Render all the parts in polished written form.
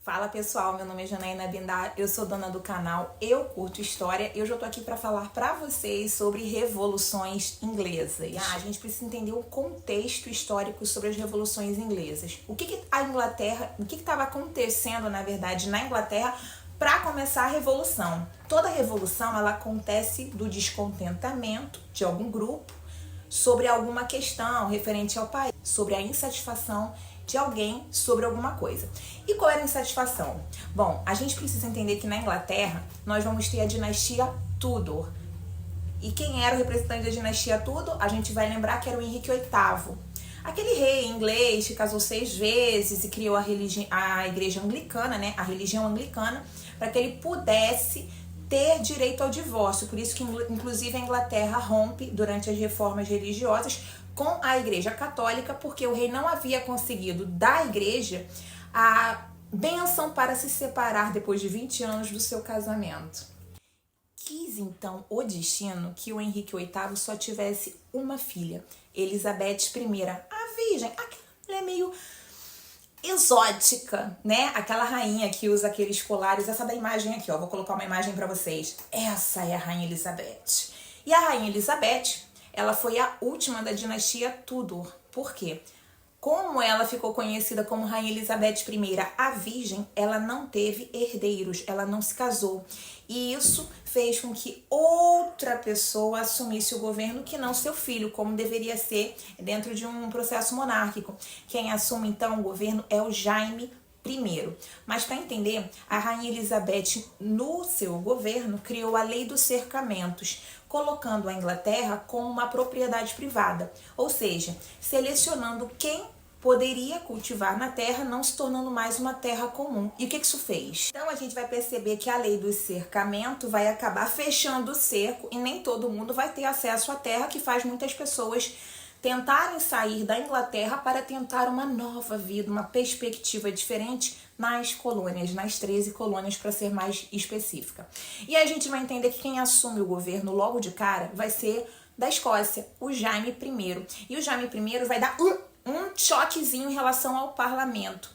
Fala pessoal, meu nome é Janaína Bindar, eu sou dona do canal Eu Curto História e hoje eu tô aqui para falar para vocês sobre revoluções inglesas. A gente precisa entender o contexto histórico sobre as revoluções inglesas. O que estava acontecendo, na verdade, na Inglaterra para começar a revolução. Toda revolução ela acontece do descontentamento de algum grupo sobre alguma questão referente ao país, sobre a insatisfação de alguém sobre alguma coisa. E qual era a insatisfação? Bom, a gente precisa entender que na Inglaterra nós vamos ter a dinastia Tudor. E quem era o representante da dinastia Tudor? A gente vai lembrar que era o Henrique VIII. Aquele rei inglês que casou 6 vezes e criou a igreja anglicana, né? A religião anglicana, para que ele pudesse ter direito ao divórcio. Por isso que, inclusive, a Inglaterra rompe durante as reformas religiosas com a Igreja Católica, porque o rei não havia conseguido da igreja a bênção para se separar depois de 20 anos do seu casamento. Quis então o destino que o Henrique VIII só tivesse uma filha, Elizabeth I, a virgem, aquela mulher meio exótica, né? Aquela rainha que usa aqueles colares, essa da imagem aqui, ó, vou colocar uma imagem para vocês. Essa é a Rainha Elizabeth. E a Rainha Elizabeth, ela foi a última da dinastia Tudor. Por quê? Como ela ficou conhecida como Rainha Elizabeth I, a Virgem, ela não teve herdeiros, ela não se casou. E isso fez com que outra pessoa assumisse o governo que não seu filho, como deveria ser dentro de um processo monárquico. Quem assume então o governo é o Jaime I. Mas para entender, a Rainha Elizabeth no seu governo criou a Lei dos Cercamentos, colocando a Inglaterra como uma propriedade privada, ou seja, selecionando quem poderia cultivar na terra, não se tornando mais uma terra comum. E o que isso fez? Então a gente vai perceber que a Lei do Cercamento vai acabar fechando o cerco e nem todo mundo vai ter acesso à terra, que faz muitas pessoas tentarem sair da Inglaterra para tentar uma nova vida, uma perspectiva diferente nas colônias, nas 13 colônias para ser mais específica. E a gente vai entender que quem assume o governo logo de cara vai ser da Escócia, o Jaime I. E o Jaime I vai dar um choquezinho em relação ao parlamento.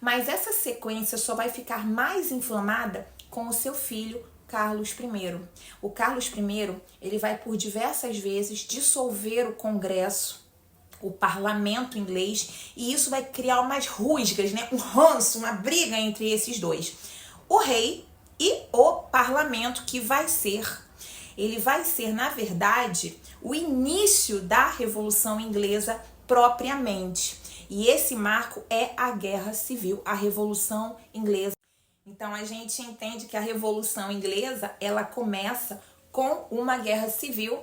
Mas essa sequência só vai ficar mais inflamada com o seu filho, Carlos I. O Carlos I, ele vai por diversas vezes dissolver o Congresso, o parlamento inglês, e isso vai criar umas rusgas, né? Um ranço, uma briga entre esses dois. O rei e o parlamento, que ele vai ser, na verdade, o início da Revolução Inglesa propriamente. E esse marco é a Guerra Civil, a Revolução Inglesa. Então a gente entende que a Revolução Inglesa, ela começa com uma guerra civil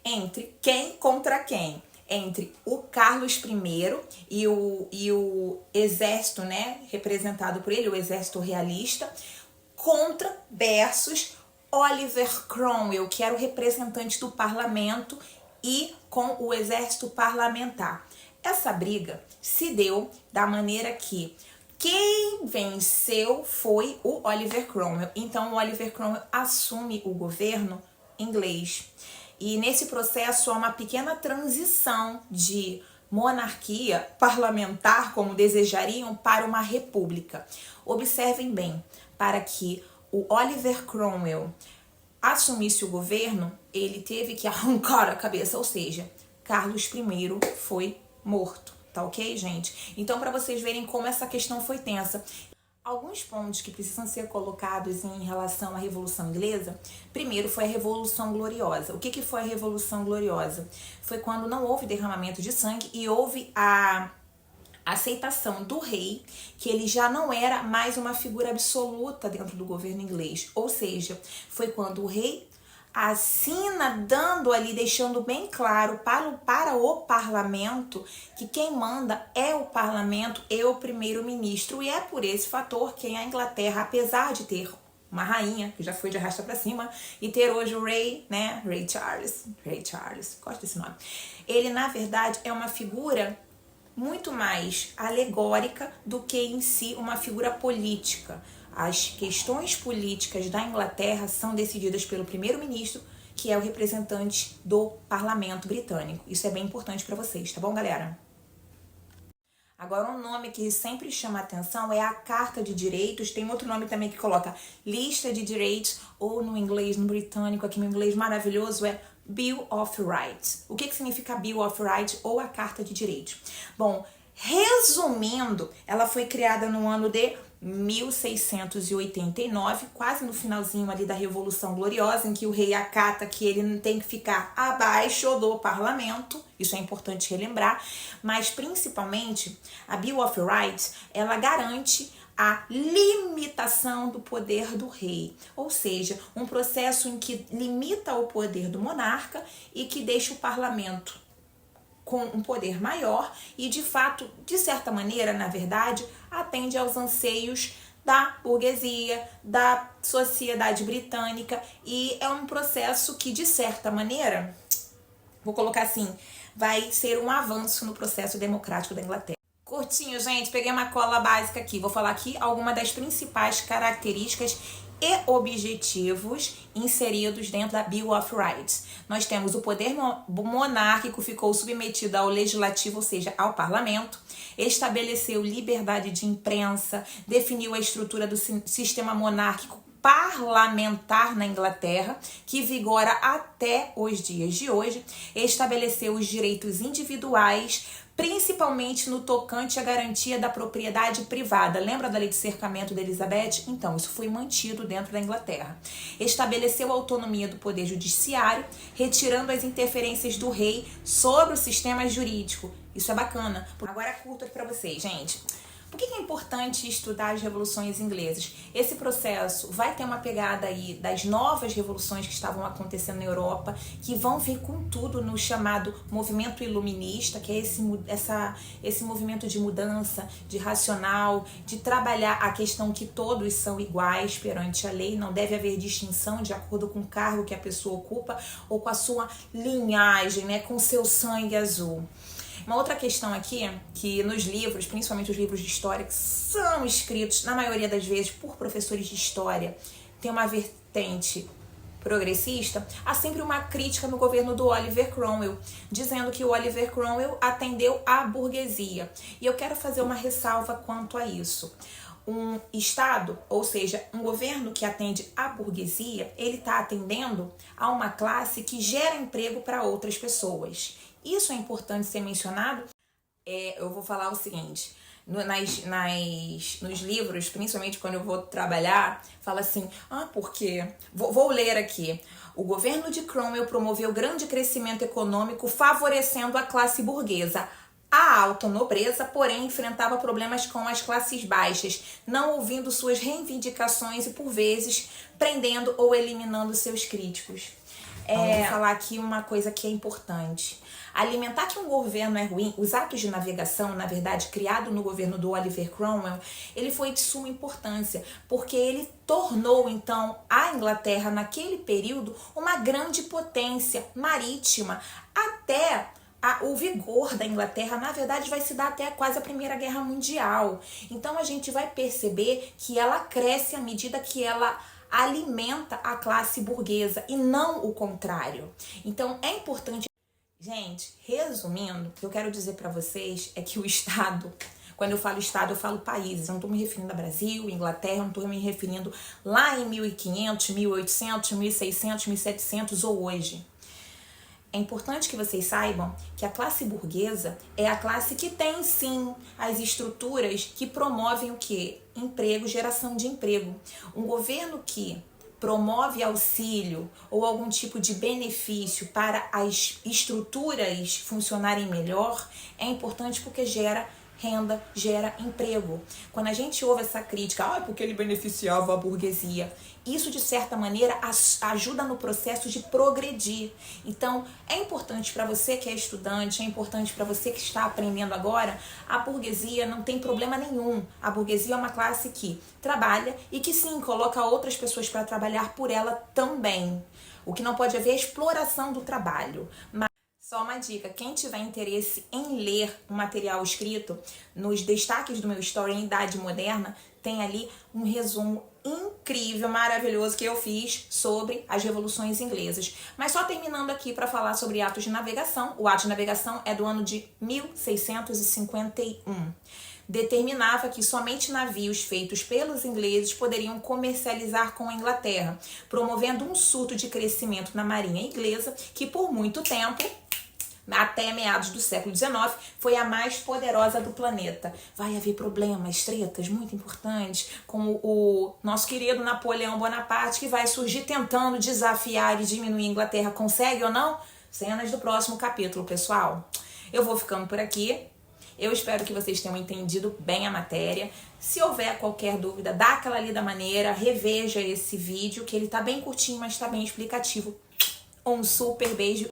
entre quem contra quem? Entre o Carlos I e o exército, né, representado por ele, o exército realista, versus Oliver Cromwell, que era o representante do parlamento, e com o exército parlamentar. Essa briga se deu da maneira que quem venceu foi o Oliver Cromwell. Então, o Oliver Cromwell assume o governo inglês. E nesse processo há uma pequena transição de monarquia parlamentar, como desejariam, para uma república. Observem bem, para que o Oliver Cromwell assumisse o governo, ele teve que arrancar a cabeça, ou seja, Carlos I foi morto. Tá ok, gente? Então, para vocês verem como essa questão foi tensa. Alguns pontos que precisam ser colocados em relação à Revolução Inglesa. Primeiro foi a Revolução Gloriosa. O que foi a Revolução Gloriosa? Foi quando não houve derramamento de sangue e houve a aceitação do rei, que ele já não era mais uma figura absoluta dentro do governo inglês. Ou seja, foi quando o rei assina, dando ali, deixando bem claro para o parlamento que quem manda é o parlamento e o primeiro-ministro. E é por esse fator que a Inglaterra, apesar de ter uma rainha, que já foi de arrasta para cima, e ter hoje o rei, né, Rei Charles, gosto desse nome, ele na verdade é uma figura muito mais alegórica do que em si uma figura política. As questões políticas da Inglaterra são decididas pelo primeiro-ministro, que é o representante do parlamento britânico. Isso é bem importante para vocês, tá bom, galera? Agora, um nome que sempre chama atenção é a Carta de Direitos. Tem outro nome também que coloca Lista de Direitos, ou no inglês, no britânico, aqui no inglês maravilhoso, é Bill of Rights. O que significa Bill of Rights ou a Carta de Direitos? Bom, resumindo, ela foi criada no ano de 1689, quase no finalzinho ali da Revolução Gloriosa, em que o rei acata que ele não tem que ficar abaixo do parlamento. Isso é importante relembrar, mas principalmente a Bill of Rights, ela garante a limitação do poder do rei, ou seja, um processo em que limita o poder do monarca e que deixa o parlamento com um poder maior e, de fato, de certa maneira, na verdade, atende aos anseios da burguesia, da sociedade britânica, e é um processo que, de certa maneira, vou colocar assim, vai ser um avanço no processo democrático da Inglaterra. Curtinho, gente, peguei uma cola básica aqui. Vou falar aqui algumas das principais características e objetivos inseridos dentro da Bill of Rights. Nós temos o poder monárquico ficou submetido ao legislativo, ou seja, ao parlamento, estabeleceu liberdade de imprensa, definiu a estrutura do sistema monárquico parlamentar na Inglaterra, que vigora até os dias de hoje, estabeleceu os direitos individuais, principalmente no tocante à garantia da propriedade privada. Lembra da lei de cercamento de Elizabeth? Então, isso foi mantido dentro da Inglaterra. Estabeleceu a autonomia do poder judiciário, retirando as interferências do rei sobre o sistema jurídico. Isso é bacana. Agora, curta para vocês, gente. Por que é importante estudar as revoluções inglesas? Esse processo vai ter uma pegada aí das novas revoluções que estavam acontecendo na Europa, que vão vir com tudo no chamado movimento iluminista, que é esse movimento de mudança, de racional, de trabalhar a questão que todos são iguais perante a lei, não deve haver distinção de acordo com o cargo que a pessoa ocupa ou com a sua linhagem, né, com seu sangue azul. Uma outra questão aqui, que nos livros, principalmente os livros de história, que são escritos, na maioria das vezes, por professores de história, tem uma vertente progressista, há sempre uma crítica no governo do Oliver Cromwell, dizendo que o Oliver Cromwell atendeu à burguesia. E eu quero fazer uma ressalva quanto a isso. Um Estado, ou seja, um governo que atende à burguesia, ele está atendendo a uma classe que gera emprego para outras pessoas. Isso é importante ser mencionado. Eu vou falar o seguinte, nos livros, principalmente quando eu vou trabalhar, fala assim, porque, vou ler aqui, o governo de Cromwell promoveu grande crescimento econômico favorecendo a classe burguesa. A alta nobreza, porém, enfrentava problemas com as classes baixas, não ouvindo suas reivindicações e, por vezes, prendendo ou eliminando seus críticos. Vou falar aqui uma coisa que é importante. Alimentar que um governo é ruim, os atos de navegação, na verdade, criado no governo do Oliver Cromwell, ele foi de suma importância, porque ele tornou, então, a Inglaterra, naquele período, uma grande potência marítima, até o vigor da Inglaterra, na verdade, vai se dar até quase a Primeira Guerra Mundial. Então, a gente vai perceber que ela cresce à medida que ela alimenta a classe burguesa e não o contrário. Então, é importante. Gente, resumindo, o que eu quero dizer para vocês é que o Estado, quando eu falo Estado, eu falo países. Eu não estou me referindo a Brasil, Inglaterra, eu não estou me referindo lá em 1500, 1800, 1600, 1700 ou hoje. É importante que vocês saibam que a classe burguesa é a classe que tem, sim, as estruturas que promovem o quê? Emprego, geração de emprego. Um governo que promove auxílio ou algum tipo de benefício para as estruturas funcionarem melhor é importante porque gera renda, gera emprego. Quando a gente ouve essa crítica, porque ele beneficiava a burguesia, isso de certa maneira ajuda no processo de progredir. Então, é importante para você que é estudante, é importante para você que está aprendendo agora, a burguesia não tem problema nenhum. A burguesia é uma classe que trabalha e que sim, coloca outras pessoas para trabalhar por ela também. O que não pode haver é exploração do trabalho. Só uma dica, quem tiver interesse em ler um material escrito, nos destaques do meu story em Idade Moderna, tem ali um resumo incrível, maravilhoso que eu fiz sobre as revoluções inglesas. Mas só terminando aqui para falar sobre atos de navegação. O ato de navegação é do ano de 1651. Determinava que somente navios feitos pelos ingleses poderiam comercializar com a Inglaterra, promovendo um surto de crescimento na marinha inglesa que por muito tempo, até meados do século XIX, foi a mais poderosa do planeta. Vai haver problemas, tretas muito importantes, como o nosso querido Napoleão Bonaparte, que vai surgir tentando desafiar e diminuir a Inglaterra. Consegue ou não? Cenas do próximo capítulo, pessoal. Eu vou ficando por aqui. Eu espero que vocês tenham entendido bem a matéria. Se houver qualquer dúvida, dá aquela lida maneira, reveja esse vídeo, que ele tá bem curtinho, mas tá bem explicativo. Um super beijo.